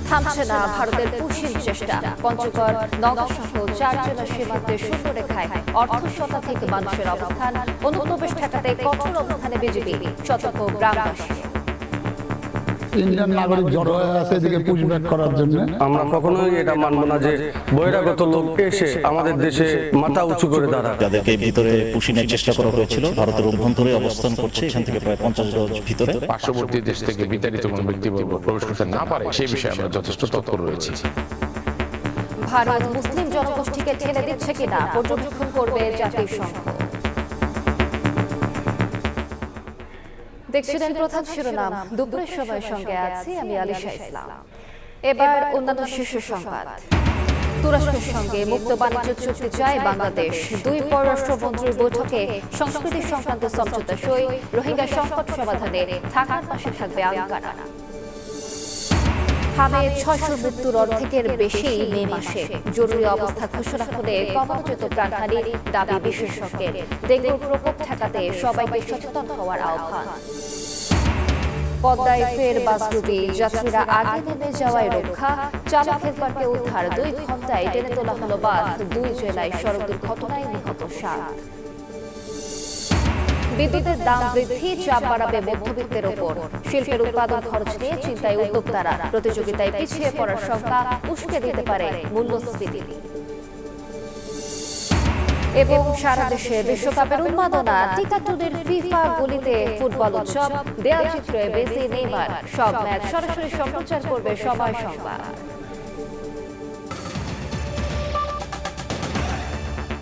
থামছে না ভারতের পুশির চেষ্টা। পঞ্চগড় নওগাঁসহ 4 জেলার সীমান্তের শূন্যরেখায় অর্ধশতাধিক মানুষের অবস্থান। অনুপ্রবেশ ঠেকাতে কঠোর অবস্থানে বিজেপি, সতর্ক গ্রামবাসী। ইন্ডিয়ান নাগরিক জড়ো হয়ে আছে এদিকে পুশব্যাক করার জন্য। আমরা কখনোই এটা মানব না যে বহিরাগত লোক এসে আমাদের দেশে মাথা উঁচু করে দাঁড়ায়। যাদেরকে ভিতরে পুশিনের চেষ্টা করা হয়েছিল ভারতের অভ্যন্তরে অবস্থান করছে, এখান থেকে প্রায় 50 গজ ভিতরে। পার্শ্ববর্তী দেশ থেকে বিতাড়িত কোনো ব্যক্তিবর্গ প্রবেশ করতে না পারে সেই বিষয়ে আমরা যথেষ্ট তৎপর রয়েছি। ভারত মুসলিম জনগোষ্ঠীকে ঠেলে দিচ্ছে কিনা পর্যবেক্ষণ করবে জাতিসংঘ। দেখছিলেন প্রধান শিরোনাম। দুপুরের সময়ের সঙ্গে আছি আমি আলিশা ইসলাম। এবার অন্যান্য শীর্ষ সংবাদ। তুরস্কের সঙ্গে মুক্ত বাণিজ্য চুক্তি চায় বাংলাদেশ। 2 পররাষ্ট্রমন্ত্রীর বৈঠকে সংস্কৃতি সংক্রান্ত সমঝোতা সই। রোহিঙ্গা সংকট সমাধানে ঢাকার পাশে থাকবে আঙ্কারা। হামে 600 মৃত্যুর অর্ধেকের বেশি মে মাসে। জরুরি অবস্থা ঘোষণা হলে কমানো যেত প্রাণহানি, দাবি বিশেষজ্ঞের। ডেঙ্গুর প্রকোপ ঠেকাতে সবাইকে সচেতন হওয়ার আহ্বান। পদ্মায় ফের বাসডুবি, যাত্রীরা আগে নেমে যাওয়ায় রক্ষা। চালক হেলপারকে উদ্ধার, 2 ঘন্টায় টেনে তোলা হলো বাস। 2 জেলায় সড়ক দুর্ঘটনায় নিহত 7। বিদ্যুতের দাম বৃদ্ধি চাপ বাড়াবে মধ্যবিত্তের ওপর। শিল্পের উৎপাদন খরচ নিয়ে চিন্তায় উদ্যোক্তারা। প্রতিযোগিতায় পিছিয়ে পড়ার শঙ্কা উস্কে দিতে পারে মূল্যস্ফীতি। এবং সারা দেশে বিশ্বকাপের উন্মাদনা। টিকাটুনের ফিফা গলিতে ফুটবল উৎসব। দেয়ালচিত্রে মেসি, নেইমার। সব ম্যাচ সরাসরি সম্প্রচার করবে সময় সংবাদ।